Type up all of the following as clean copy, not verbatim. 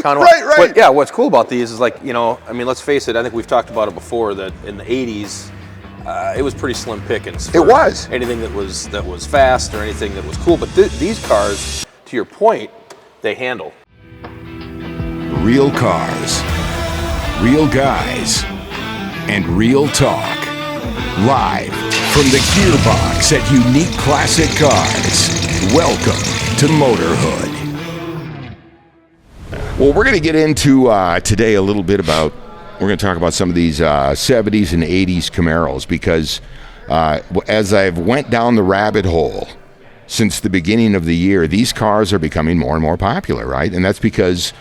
Right. But yeah, what's cool about these is let's face it, I think we've talked about it before, that in the 80s, it was pretty slim pickings. It was. Anything that was fast or anything that was cool. But these cars, to your point, they handle. Real cars, real guys, and real talk. Live from the gearbox at Unique Classic Cars. Welcome to Motorhood. Well, we're going to get into today a little bit about, we're going to talk about some of these 70s and 80s Camaros, because as I've went down the rabbit hole since the beginning of the year, these cars are becoming more and more popular, right? And that's because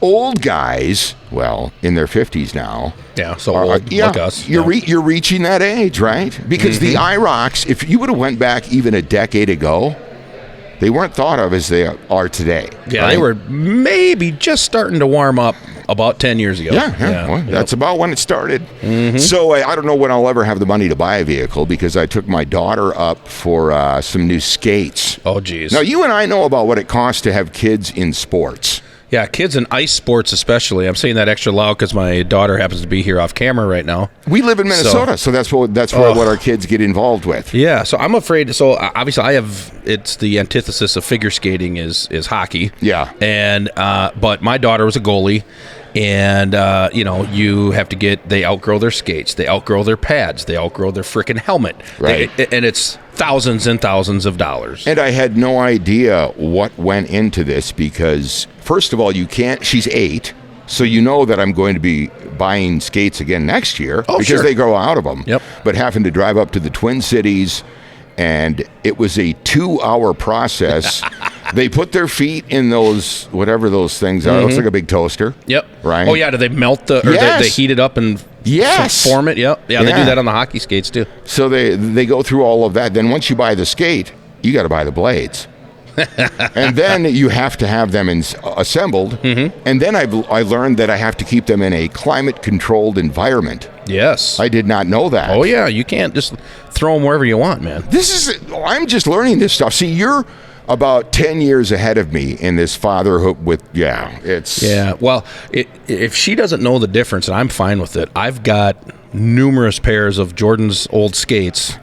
old guys, well, in their 50s now. Yeah, so old, like us. You're reaching that age, right? Because the IROCs, if you would have went back even a decade ago, they weren't thought of as they are today. Yeah, right? They were maybe just starting to warm up about 10 years ago. Yeah. Well, that's about when it started. So I don't know when I'll ever have the money to buy a vehicle, because I took my daughter up for some new skates. Oh, geez. Now, you and I know about what it costs to have kids in sports. Yeah, kids in ice sports especially. I'm saying that extra loud because my daughter happens to be here off camera right now. We live in Minnesota, so that's what our kids get involved with. Yeah, so I'm afraid. So obviously, it's the antithesis of figure skating is hockey. Yeah, and but my daughter was a goalie, and you have to they outgrow their skates, they outgrow their pads, they outgrow their freaking helmet, right? And it's thousands and thousands of dollars. And I had no idea what went into this, because first of all, she's 8, so you know that I'm going to be buying skates again next year, because they grow out of them. Yep. But having to drive up to the Twin Cities, and it was a 2-hour process. They put their feet in those, whatever those things are. It looks like a big toaster. Yep. Right? Oh, yeah. Do they melt they heat it up and form it? Yep. Yeah, they do that on the hockey skates, too. So they go through all of that. Then once you buy the skate, you got to buy the blades. And then you have to have them assembled. And then I learned that I have to keep them in a climate-controlled environment. Yes. I did not know that. Oh, yeah. You can't just throw them wherever you want, man. I'm just learning this stuff. See, you're about 10 years ahead of me in this fatherhood with, well, if she doesn't know the difference, and I'm fine with it, I've got numerous pairs of Jordan's old skates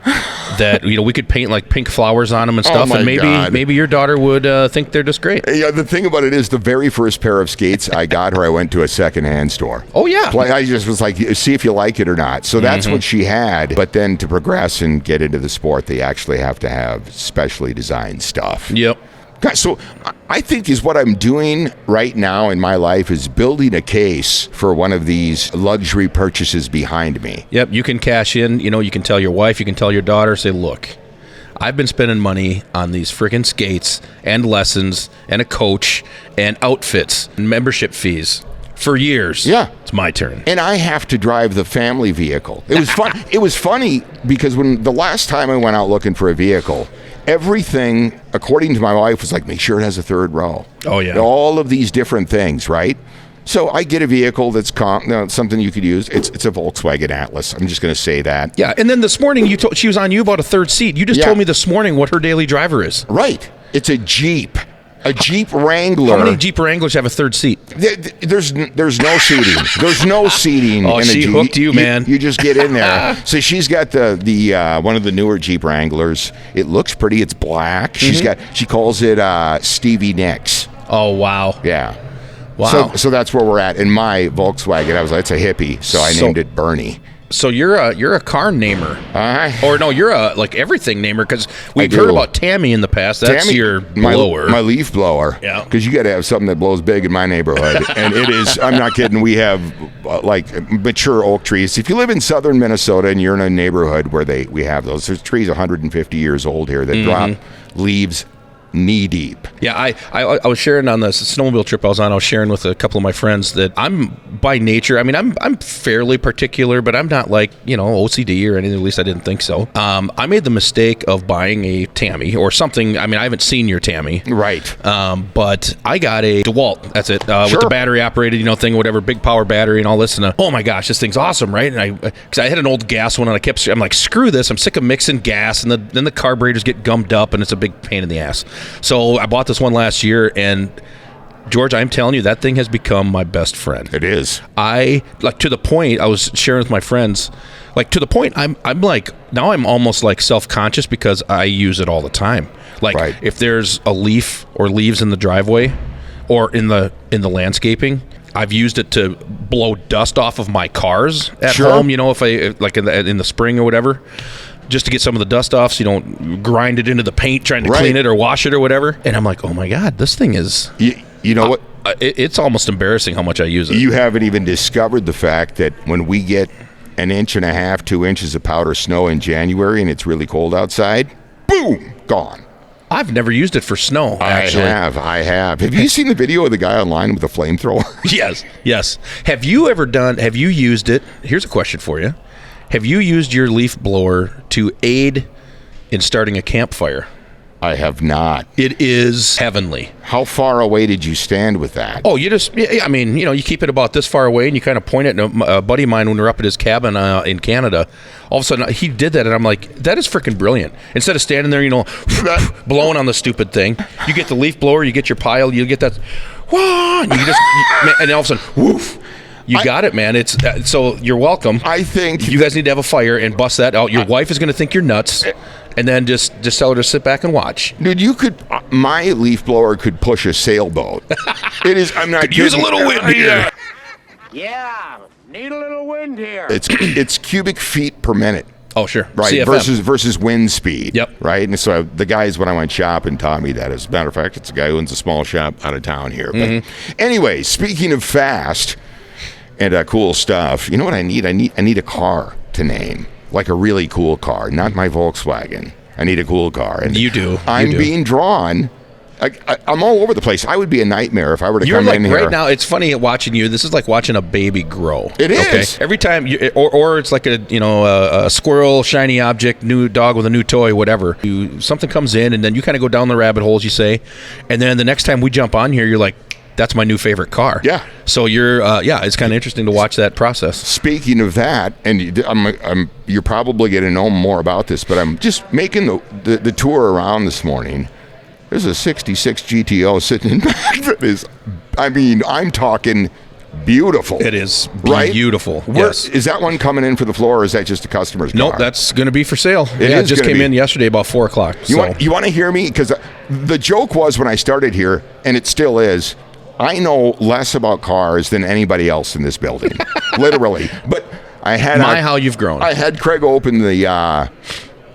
that we could paint like pink flowers on them and stuff, and maybe your daughter would think they're just great. Yeah, the thing about it is, the very first pair of skates I got her, I went to a secondhand store. Oh yeah, I just was like, see if you like it or not. So that's what she had. But then to progress and get into the sport, they actually have to have specially designed stuff. Yep. Guys, so I think is what I'm doing right now in my life is building a case for one of these luxury purchases behind me. Yep, you can cash in. You can tell your wife, you can tell your daughter, say, look, I've been spending money on these freaking skates and lessons and a coach and outfits and membership fees for years. Yeah. It's my turn. And I have to drive the family vehicle. It was fun. It was funny because when the last time I went out looking for a vehicle, everything, according to my wife, was like, make sure it has a third row. Oh, yeah. All of these different things, right? So I get a vehicle that's something you could use. It's a Volkswagen Atlas. I'm just going to say that. Yeah, and then this morning she was on you about a third seat. You just told me this morning what her daily driver is. Right. It's a Jeep. A Jeep Wrangler. How many Jeep Wranglers have a third seat? There's no seating. There's no seating. Oh, in she a Jeep. hooked you, man. You just get in there. So she's got the one of the newer Jeep Wranglers. It looks pretty. It's black. She calls it Stevie Nicks. Oh wow. Yeah. Wow. So that's where we're at. In my Volkswagen, I was like, it's a hippie, so I named it Bernie. So you're a car namer, or no? You're a everything namer, because we've heard about Tammy in the past. That's Tammy, your blower, my leaf blower. Yeah, because you got to have something that blows big in my neighborhood, and it is. I'm not kidding. We have mature oak trees. If you live in southern Minnesota and you're in a neighborhood where we have those, there's trees 150 years old here that drop leaves knee deep. Yeah, I was sharing on the snowmobile trip I was on. I was sharing with a couple of my friends that I'm by nature. I mean, I'm fairly particular, but I'm not like OCD or anything. At least I didn't think so. I made the mistake of buying a Tammy or something. I mean, I haven't seen your Tammy, right? But I got a DeWalt. That's it, with the battery operated, thing, whatever, big power battery and all this. And oh my gosh, this thing's awesome, right? And because I had an old gas one, and I'm like, screw this. I'm sick of mixing gas, and then the carburetors get gummed up, and it's a big pain in the ass. So I bought this one last year, and George, I'm telling you, that thing has become my best friend. It is. To the point, I was sharing with my friends, to the point, I'm like, now I'm almost like self-conscious because I use it all the time. Right. If there's a leaf or leaves in the driveway or in the landscaping, I've used it to blow dust off of my cars at home, if I, like in the spring or whatever, just to get some of the dust off so you don't grind it into the paint trying to clean it or wash it or whatever. And I'm like, oh my God, this thing is... You know what? It's almost embarrassing how much I use it. You haven't even discovered the fact that when we get 1.5 inches, 2 inches of powder snow in January and it's really cold outside, boom, gone. I've never used it for snow, actually. I have. Have you seen the video of the guy online with the flamethrower? Yes. Have you used it? Here's a question for you. Have you used your leaf blower to aid in starting a campfire? I have not. It is heavenly. How far away did you stand with that? Oh, you keep it about this far away and you kind of point it. And a buddy of mine, when we were up at his cabin in Canada, all of a sudden he did that and I'm like, that is freaking brilliant. Instead of standing there, blowing on the stupid thing, you get the leaf blower, you get your pile, you get that, and and all of a sudden, woof. You got it, man. It's so you're welcome. I think you guys need to have a fire and bust that out. Your wife is going to think you're nuts, and then just tell her to sit back and watch. Dude, you could. My leaf blower could push a sailboat. It is. I'm not. Use a little wind here. Yeah, need a little wind here. It's cubic feet per minute. Oh, sure. Right. CFM. Versus wind speed. Yep. Right. And so the guys, when I went shopping, taught me that. As a matter of fact, it's a guy who owns a small shop out of town here. But anyway, speaking of fast and cool stuff, you know what I need? I need a car to name, like a really cool car, not my Volkswagen. I need a cool car. And you do. I'm being drawn. I'm all over the place. I would be a nightmare if I were to come in here. Right now, it's funny watching you. This is like watching a baby grow. It is. Every time, or it's like a squirrel, shiny object, new dog with a new toy, whatever. Something comes in, and then you kind of go down the rabbit holes, you say, and then the next time we jump on here, you're like, that's my new favorite car. Yeah. So you're, it's kind of interesting to watch that process. Speaking of that, and you're probably going to know more about this, but I'm just making the tour around this morning. There's a 66 GTO sitting in back that is, I'm talking beautiful. It is beautiful. Right? Yes. Is that one coming in for the floor, or is that just a customer's car? Nope, that's going to be for sale. It just came in yesterday about 4 o'clock. You want to hear me? Because the joke was when I started here, and it still is, I know less about cars than anybody else in this building, literally. But I had how you've grown. I had Craig open the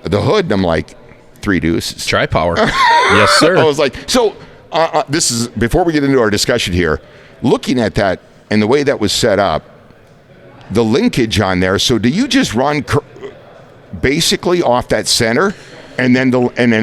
hood, and I'm like, 3 deuces. Tri-power. Yes, sir. I was like, so this is before we get into our discussion here. Looking at that and the way that was set up, the linkage on there. So do you just run basically off that center? And then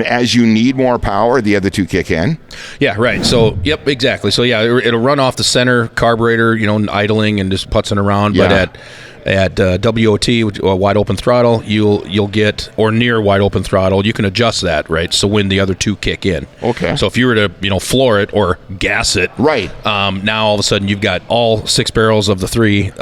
as you need more power, the other two kick in? Yeah, right. So, yep, exactly. So, yeah, it'll run off the center carburetor, idling and just putzing around. Yeah. But at WOT, wide open throttle, you'll get, or near wide open throttle, you can adjust that, right? So when the other two kick in. Okay. So if you were to, floor it or gas it. Right. Now all of a sudden you've got all 6 barrels of the 3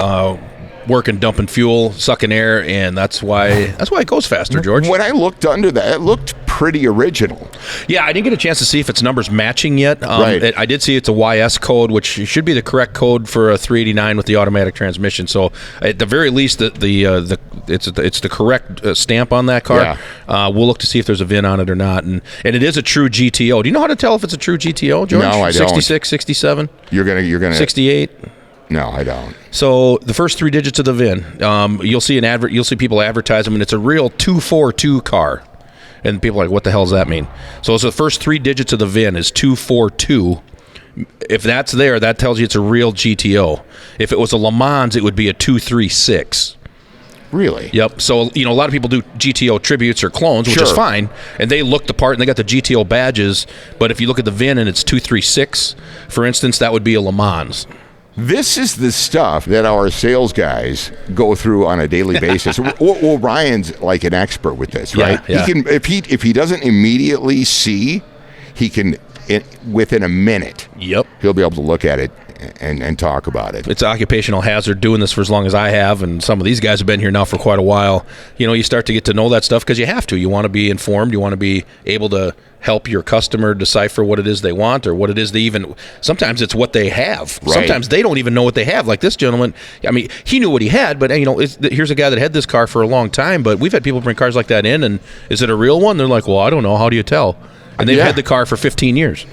working, dumping fuel, sucking air, and that's why it goes faster, George. When I looked under that, it looked pretty original. Yeah, I didn't get a chance to see if its number's matching yet. Right. I did see it's a YS code, which should be the correct code for a 389 with the automatic transmission. So at the very least, it's the correct stamp on that car. Yeah. We'll look to see if there's a VIN on it or not, and it is a true GTO. Do you know how to tell if it's a true GTO, George? No, I don't. 66, 67, You're gonna 68. No, I don't. So the first 3 digits of the VIN, you'll see you'll see people advertise them, and it's a real 242 car. And people are like, what the hell does that mean? So the first 3 digits of the VIN is 242. If that's there, that tells you it's a real GTO. If it was a Le Mans, it would be a 236. Really? Yep. So, a lot of people do GTO tributes or clones, which is fine. And they look the part, and they got the GTO badges. But if you look at the VIN and it's 236, for instance, that would be a Le Mans. This is the stuff that our sales guys go through on a daily basis. Well, Ryan's like an expert with this, right? Yeah. He can, if he doesn't immediately see, he can within a minute. Yep. He'll be able to look at it and talk about it. It's an occupational hazard doing this for as long as I have, and some of these guys have been here now for quite a while. You start to get to know that stuff because you have to. You want to be informed. You want to be able to help your customer decipher what it is they want or what it is they even. Sometimes it's what they have. Right. Sometimes they don't even know what they have. Like this gentleman, I mean, he knew what he had, but here's a guy that had this car for a long time. But we've had people bring cars like that in, and is it a real one? They're like, well, I don't know. How do you tell? And they've had the car for 15 years,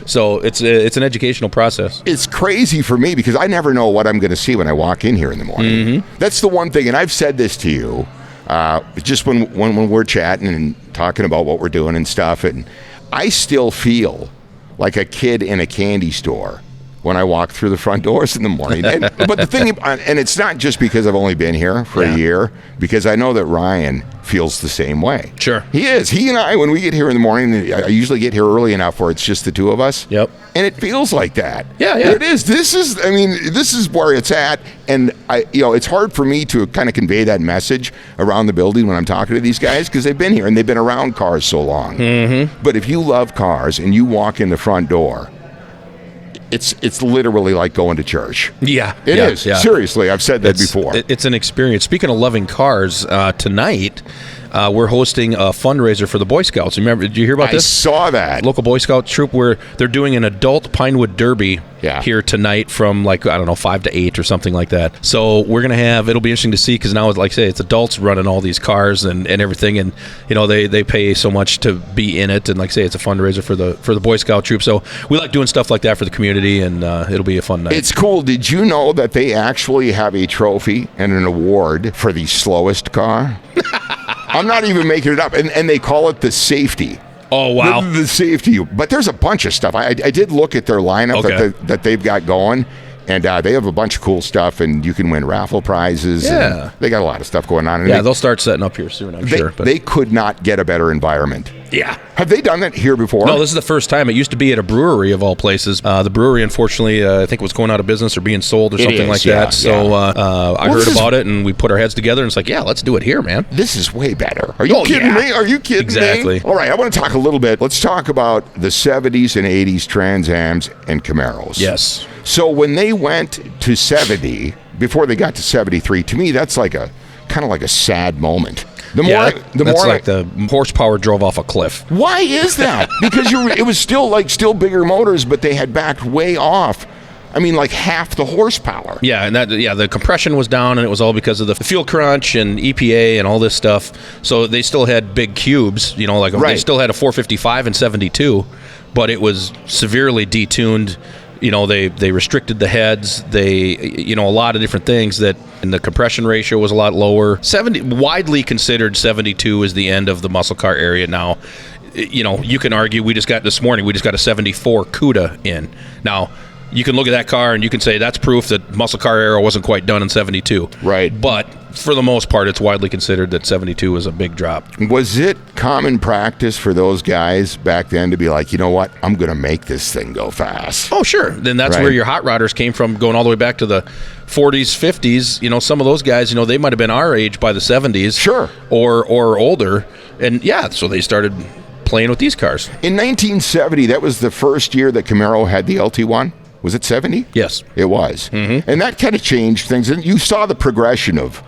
So it's an educational process. It's crazy for me because I never know what I'm going to see when I walk in here in the morning. Mm-hmm. That's the one thing, and I've said this to you, just when we're chatting and talking about what we're doing and stuff, and I still feel like a kid in a candy store when I walk through the front doors in the morning. But the thing, and it's not just because I've only been here for a year, because I know that Ryan feels the same way. Sure. He is. He and I, when we get here in the morning, I usually get here early enough where it's just the two of us. Yep. And it feels like that. Yeah. It is. This is where it's at. And it's hard for me to kind of convey that message around the building when I'm talking to these guys because they've been here and they've been around cars so long. Mm-hmm. But if you love cars and you walk in the front door, it's literally like going to church. Yeah. It is. Yeah. Seriously, I've said that before. It's an experience. Speaking of loving cars, tonight we're hosting a fundraiser for the Boy Scouts. Remember, did you hear about this? I saw that. Local Boy Scout troop where they're doing an adult Pinewood Derby here tonight from 5 to 8 or something like that. So we're going to it'll be interesting to see because now, like I say, it's adults running all these cars and everything. And, they pay so much to be in it. And like I say, it's a fundraiser for the Boy Scout troop. So we like doing stuff like that for the community and it'll be a fun night. It's cool. Did you know that they actually have a trophy and an award for the slowest car? I'm not even making it up. And they call it the safety. Oh, wow. The safety. But there's a bunch of stuff. I did look at their lineup that they've got going. And they have a bunch of cool stuff, and you can win raffle prizes. Yeah. And they got a lot of stuff going on. And they'll start setting up here soon, I'm sure. But they could not get a better environment. Yeah. Have they done that here before? No, this is the first time. It used to be at a brewery of all places. The brewery, unfortunately, I think was going out of business or being sold or something like that. So I heard about it, and we put our heads together, and it's like, let's do it here, man. This is way better. Are you kidding me? Are you kidding me? Exactly. All right, I want to talk a little bit. Let's talk about the 70s and 80s Trans Ams and Camaros. Yes. So when they went to 70, before they got to 73, to me, that's like a kind of like a sad moment. The horsepower drove off a cliff. Why is that? Because it was still bigger motors, but they had backed way off. I mean, like half the horsepower. Yeah, and the compression was down, and it was all because of the fuel crunch and EPA and all this stuff. So they still had big cubes, they still had a 455 and 72, but it was severely detuned. They restricted the heads. They, a lot of different things and the compression ratio was a lot lower. Widely considered 72 is the end of the muscle car area now. You can argue this morning we just got a 74 CUDA in. Now, you can look at that car and you can say that's proof that muscle car era wasn't quite done in 72. Right. But for the most part, it's widely considered that 72 was a big drop. Was it common practice for those guys back then to be like, you know what, I'm going to make this thing go fast? Oh, sure. Then that's where your hot rodders came from, going all the way back to the 40s, 50s. Some of those guys, they might have been our age by the 70s. Sure. Or older. And, so they started playing with these cars. In 1970, that was the first year that Camaro had the LT1. Was it 70? Yes. It was. Mm-hmm. And that kind of changed things. And you saw the progression of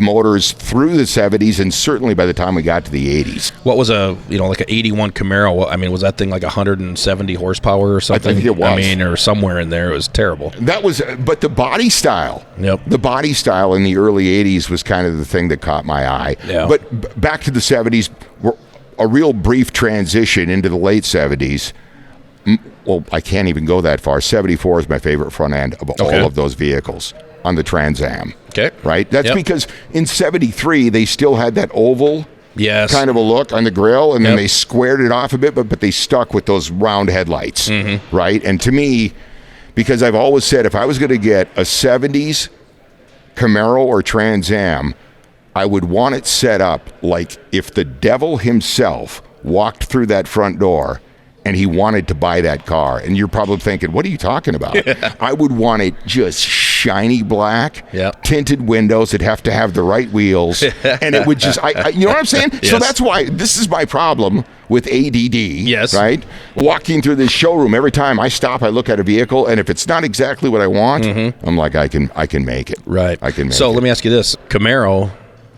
motors through the 70s and certainly by the time we got to the 80s. What was like an 81 Camaro? I mean, was that thing like 170 horsepower or something? I think it was. Or somewhere in there. It was terrible. But the body style. Yep. The body style in the early 80s was kind of the thing that caught my eye. Yeah. But back to the 70s, a real brief transition into the late 70s. Well, I can't even go that far. 74 is my favorite front end of all of those vehicles on the Trans Am. Okay. Right? That's because in 73, they still had that oval kind of a look on the grill, and then they squared it off a bit, but they stuck with those round headlights. Mm-hmm. Right? And to me, because I've always said if I was going to get a 70s Camaro or Trans Am, I would want it set up like if the devil himself walked through that front door and he wanted to buy that car. And you're probably thinking, what are you talking about? I would want it just shiny black, Yep. tinted windows. It'd have to have the right wheels, and it would just, you know what I'm saying? Yes. So that's why this is my problem with ADD. Yes. Right? Walking through this showroom, every time I stop, I look at a vehicle, and if it's not exactly what I want, I'm like, I can make it. Right. I can make So it. let me ask you this: Camaro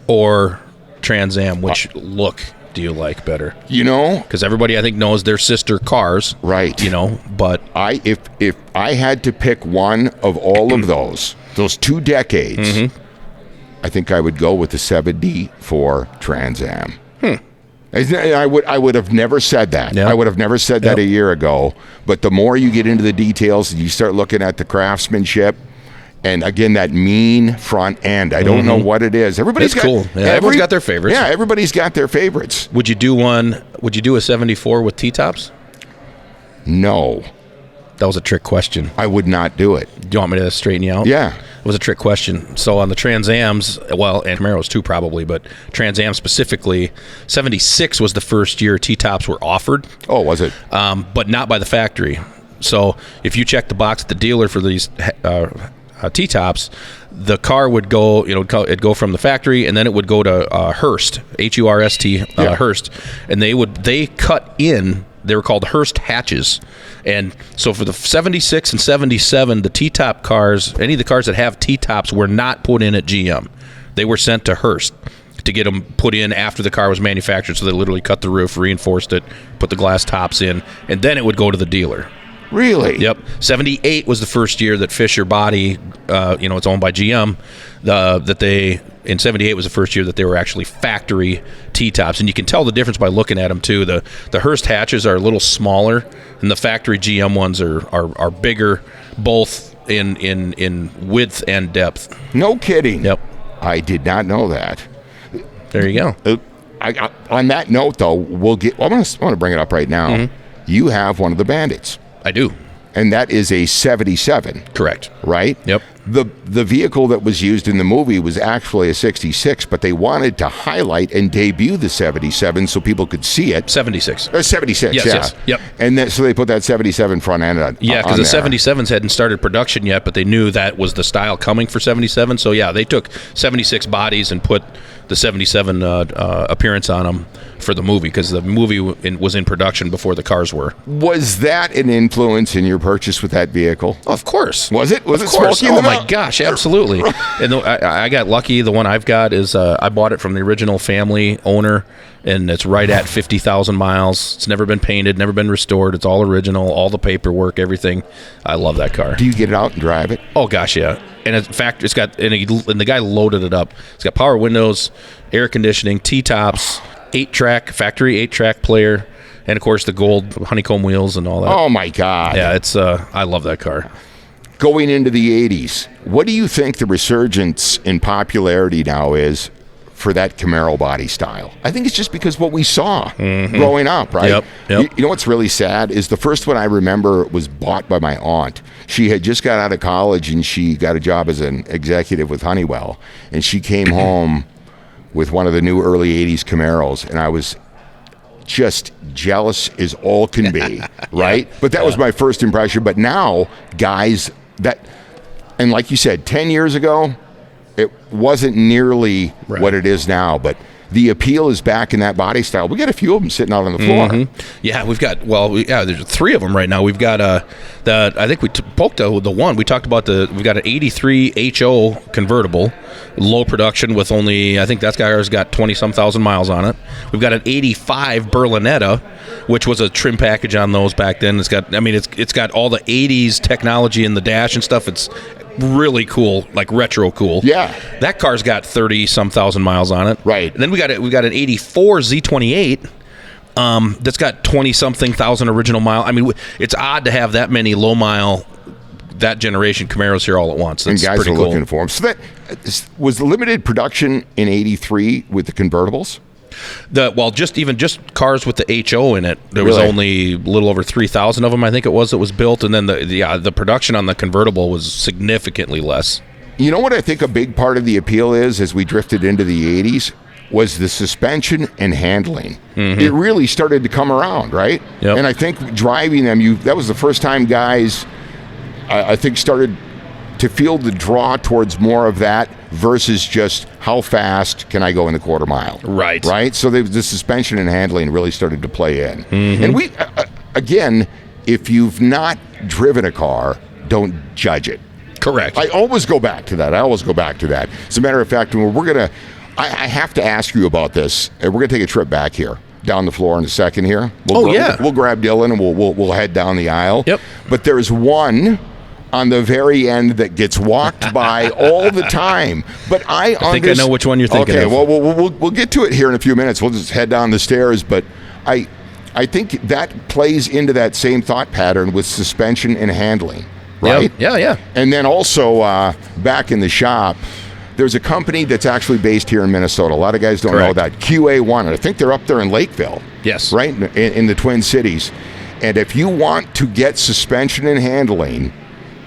or Trans Am? Which look do you like better? You know, Because everybody, I think, knows their sister cars. right. You know, but if I had to pick one of all of those 2 decades, I think I would go with the 74 Trans Am. I would have never said that. Yep. I would have never said that a year ago. But the more you get into the details and you start looking at the craftsmanship, and again, that mean front end, I don't know what it is. Everybody's It's cool. Yeah, everyone's got their favorites. Yeah, everybody's got their favorites. would you do a 74 with T-tops? No, That was a trick question. I would not do it. Do you want me to straighten you out? Yeah. It was a trick question. So on the Trans Ams, well, and Camaros too probably, but Trans Am specifically, 76 was the first year T-tops were offered. Oh, was it? But not by the factory. So if you check the box at the dealer for these T-tops, the car would go, it'd go from the factory, and then it would go to Hurst, H-U-R-S-T, Hurst, and they cut in. They were called Hurst hatches. And so for the 76 and 77, the T-top cars, any of the cars that have T-tops were not put in at GM. They were sent to Hurst to get them put in after the car was manufactured. So they literally cut the roof, reinforced it, put the glass tops in, and then it would go to the dealer. Really? Yep. 78 was the first year that Fisher Body, it's owned by GM, in 78 was the first year that they were actually factory T-tops. And you can tell the difference by looking at them, too. The Hurst hatches are a little smaller, and the factory GM ones are bigger, both in width and depth. No kidding. Yep. I did not know that. There you go. On that note, though, I want to bring it up right now. You have one of the Bandits. I do. And that is a 77. Correct. Right? Yep. The vehicle that was used in the movie was actually a 66, but they wanted to highlight and debut the 77 so people could see it. 76. 76, Yes, yeah. yes. Yep. And then, so they put that 77 front end on. Yeah, because the there. 77s hadn't started production yet, but they knew that was the style coming for 77. So, yeah, they took 76 bodies and put the 77 appearance on them for the movie, because the movie was in production before the cars were. Was that an influence in your purchase with that vehicle? Oh, of course. Was it? Was Of it course. smoky in Oh, the my mouth? gosh, absolutely. And I got lucky. The one I've got is I bought it from the original family owner, and it's right at 50,000 miles. It's never been painted, never been restored. It's all original, all the paperwork, everything. I love that car. Do you get it out and drive it? Oh gosh, yeah. And in fact, it's got and the guy loaded it up. It's got power windows, air conditioning, T-tops, 8-track factory 8-track player, and of course the gold honeycomb wheels and all that. Oh my God. Yeah, it's I love that car. Going into the 80s, what do you think the resurgence in popularity now is for that Camaro body style? I think it's just because what we saw growing up, right? Yep. You know what's really sad is the first one I remember was bought by my aunt. She had just got out of college and she got a job as an executive with Honeywell, and she came home with one of the new early 80s Camaros, and I was just jealous as all can be, right? But that was my first impression. But now, guys, and like you said, 10 years ago, it wasn't nearly what it is now, but the appeal is back in that body style. We got a few of them sitting out on the floor. Yeah, we've got there's 3 of them right now. We've got I think we poked the one we talked about. We've got an 83 HO convertible, low production with only, I think that car's got 20-some thousand miles on it. We've got an 85 Berlinetta, which was a trim package on those back then. It's got all the 80s technology in the dash and stuff. It's really cool, like retro cool. Yeah. That car's got 30-some thousand miles on it. Right. And then we got an 84 Z28 that's got 20-something thousand original mile. I mean, it's odd to have that many low mile, that generation Camaros here all at once. That's and guys pretty are cool. looking for them. So that was limited production in 83 with the convertibles? Just cars with the HO in it. There was only a little over 3,000 of them, I think it was, that was built, and then the production on the convertible was significantly less. You know what I think a big part of the appeal is as we drifted into the 80s was the suspension and handling. It really started to come around, right? Yep. And I think driving them, that was the first time guys, I think, started to feel the draw towards more of that versus just how fast can I go in the quarter mile. Right. So the suspension and handling really started to play in. And we, again, if you've not driven a car, don't judge it. Correct. I always go back to that. As a matter of fact, I have to ask you about this. We're going to take a trip back here, down the floor in a second here. We'll grab Dylan and we'll head down the aisle. Yep. But there's one on the very end that gets walked by all the time. But I think I know which one you're thinking of. Okay, well, we'll get to it here in a few minutes. We'll just head down the stairs. But I think that plays into that same thought pattern with suspension and handling, right? Yep. Yeah. And then also back in the shop, there's a company that's actually based here in Minnesota. A lot of guys don't know that. QA1. I think they're up there in Lakeville. Yes. Right? In the Twin Cities. And if you want to get suspension and handling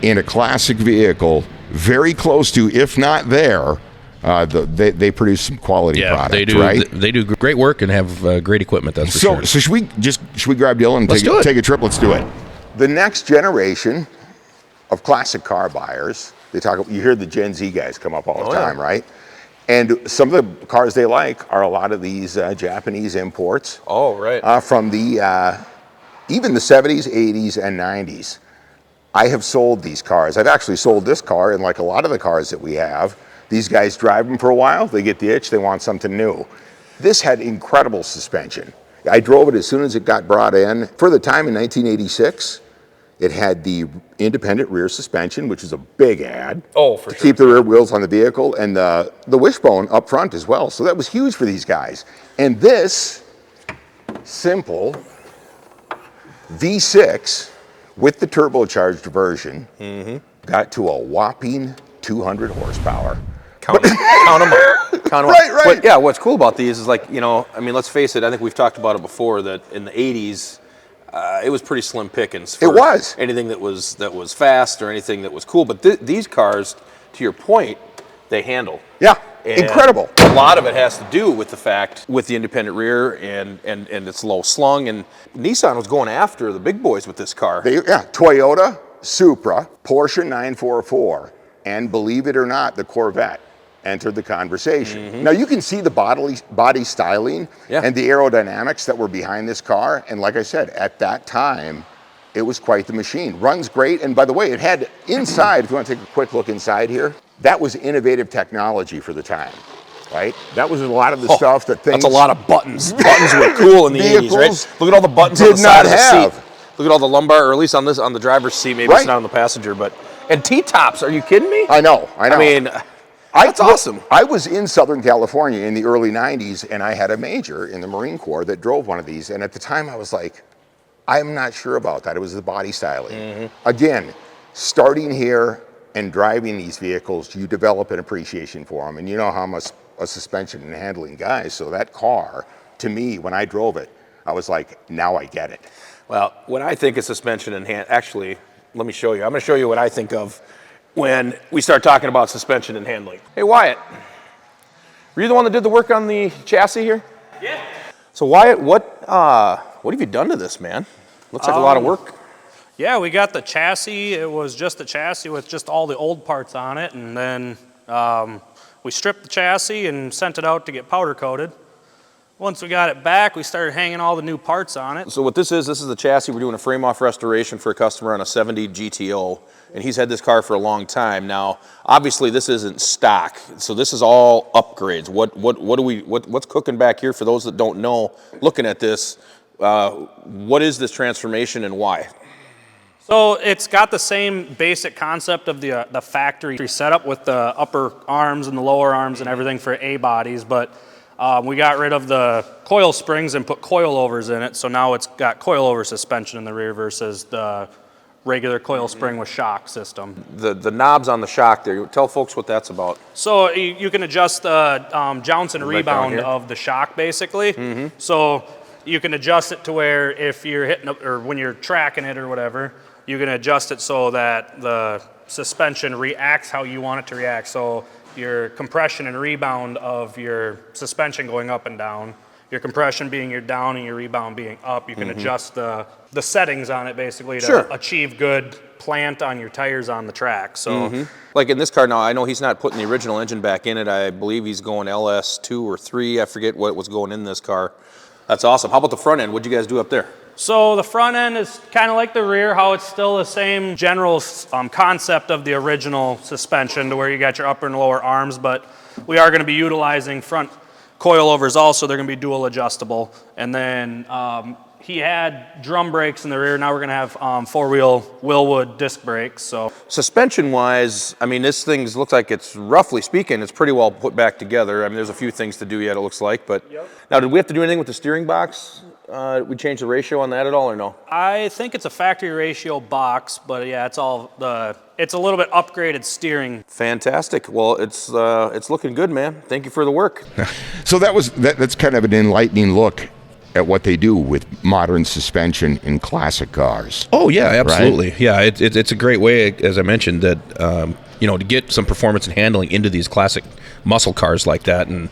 in a classic vehicle very close to, if not there, they produce some quality product, they do, right? They do great work and have great equipment, that's for sure. So should we grab Dylan and take a trip? Let's do it. The next generation of classic car buyers, you hear the Gen Z guys come up all the time, right? And some of the cars they like are a lot of these Japanese imports. Oh, right. From the even the 70s, 80s, and 90s. I have sold these cars. I've actually sold this car, and like a lot of the cars that we have, these guys drive them for a while, they get the itch, they want something new. This had incredible suspension. I drove it as soon as it got brought in. For the time in 1986, it had the independent rear suspension, which is a big add. Oh, for sure. To keep the rear wheels on the vehicle, and the wishbone up front as well. So that was huge for these guys. And this simple V6 with the turbocharged version got to a whopping 200 horsepower. Count them up. Right. But yeah, what's cool about these is let's face it, I think we've talked about it before, that in the 80s, it was pretty slim pickings. It was. Anything that was fast or anything that was cool. But these cars, to your point, they handle. Yeah, And incredible. A lot of it has to do with the fact with the independent rear and it's low slung. And Nissan was going after the big boys with this car. Toyota, Supra, Porsche 944, and believe it or not, the Corvette entered the conversation. Now you can see the body styling and the aerodynamics that were behind this car. And like I said, at that time, it was quite the machine. Runs great. And by the way, it had inside, if you want to take a quick look inside here, that was innovative technology for the time, right? That was a lot of the stuff that things... That's a lot of buttons. Buttons were cool in the 80s, right? Look at all the buttons on the side of the seat. Look at all the lumbar, or at least on the driver's seat. Maybe it's not on the passenger, but... And T-tops, are you kidding me? I know. I mean... That's awesome. I was in Southern California in the early 90s, and I had a major in the Marine Corps that drove one of these. And at the time, I was like, I'm not sure about that. It was the body styling. Again, starting here and driving these vehicles, you develop an appreciation for them. And you know how I'm a suspension and handling guy. So that car, to me, when I drove it, I was like, now I get it. Well, when I think of suspension and actually, let me show you. I'm going to show you what I think of when we start talking about suspension and handling. Hey, Wyatt, were you the one that did the work on the chassis here? Yeah. So Wyatt, what have you done to this, man? Looks like a lot of work. Yeah, we got the chassis. It was just the chassis with just all the old parts on it, and then we stripped the chassis and sent it out to get powder coated. Once we got it back, we started hanging all the new parts on it. So what this is the chassis. We're doing a frame-off restoration for a customer on a 70 GTO, and he's had this car for a long time. Now, obviously, this isn't stock, so this is all upgrades. What's cooking back here for those that don't know? Looking at this, what is this transformation and why? So it's got the same basic concept of the factory setup with the upper arms and the lower arms and everything for A bodies, but we got rid of the coil springs and put coilovers in it, so now it's got coilover suspension in the rear versus the regular coil spring with shock system. The knobs on the shock there, tell folks what that's about. So you can adjust the jounce and rebound of the shock, basically. So you can adjust it to where if you're hitting or when you're tracking it or whatever, you can adjust it so that the suspension reacts how you want it to react. So your compression and rebound of your suspension going up and down, your compression being your down and your rebound being up. You can adjust the settings on it basically to Sure. achieve good plant on your tires on the track. So Like in this car now, I know he's not putting the original engine back in it. I believe he's going LS2 or 3. I forget what was going in this car. That's awesome. How about the front end? What'd you guys do up there? So the front end is kind of like the rear, how it's still the same general concept of the original suspension to where you got your upper and lower arms, but we are going to be utilizing front coilovers also. They're going to be dual adjustable. And then he had drum brakes in the rear. Now we're going to have four-wheel Willwood disc brakes. So Suspension-wise, I mean, this thing looks like it's, roughly speaking, it's pretty well put back together. I mean, there's a few things to do yet, it looks like. But now, did we have to do anything with the steering box? We change the ratio on that at all, or no? I think it's a factory ratio box, but yeah, it's a little bit upgraded steering. Fantastic. Well, it's looking good, man. Thank you for the work. So that's kind of an enlightening look at what they do with modern suspension in classic cars. Oh yeah, absolutely. Right? Yeah, it's a great way, as I mentioned, that to get some performance and handling into these classic muscle cars like that, and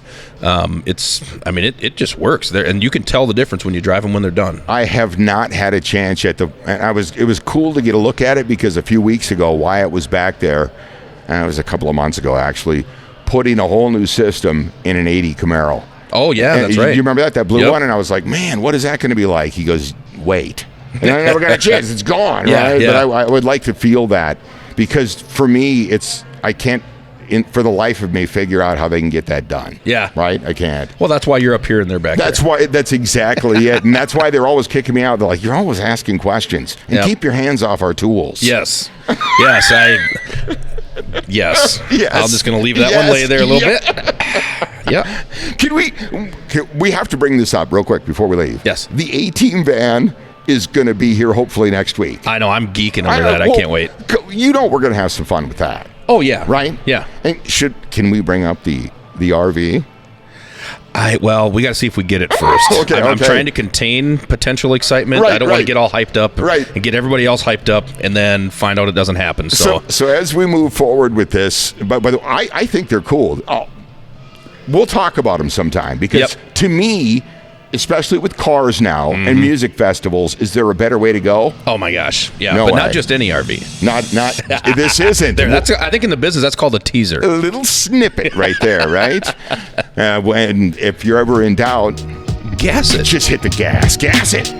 it just works there, and you can tell the difference when you drive them when they're done. I have not had a chance yet. It was cool to get a look at it because a few weeks ago, Wyatt was back there, and it was a couple of months ago actually, putting a whole new system in an 80 Camaro. Oh yeah, and that's right. You remember that blue Yep. one? And I was like, man, what is that going to be like? He goes, wait. And I never got a chance. It's gone, Yeah, right? yeah. But I would like to feel that because for me, I can't, for the life of me, figure out how they can get that done. Yeah. Right? I can't. Well, that's why you're up here in their back. That's exactly it. And that's why they're always kicking me out. They're like, you're always asking questions. And Yep. keep your hands off our tools. Yes. Yes. Yes. I'm just going to leave that one lay there a little bit. Yeah. We have to bring this up real quick before we leave. Yes. The A-Team van is going to be here hopefully next week. I know. I'm geeking over that. I can't wait. We're going to have some fun with that. Oh, yeah. Right? Yeah. And can we bring up the RV? We got to see if we get it first. I'm trying to contain potential excitement. Right, I don't want to get all hyped up and get everybody else hyped up and then find out it doesn't happen. So as we move forward with this, by the way, I think they're cool. We'll talk about them sometime because to me, especially with cars now and music festivals, is there a better way to go? Oh my gosh. Yeah. No but way. not just any RV. Not this isn't. I think in the business that's called a teaser. A little snippet right there, right? If you're ever in doubt, Gas it. just hit the gas. Gas it.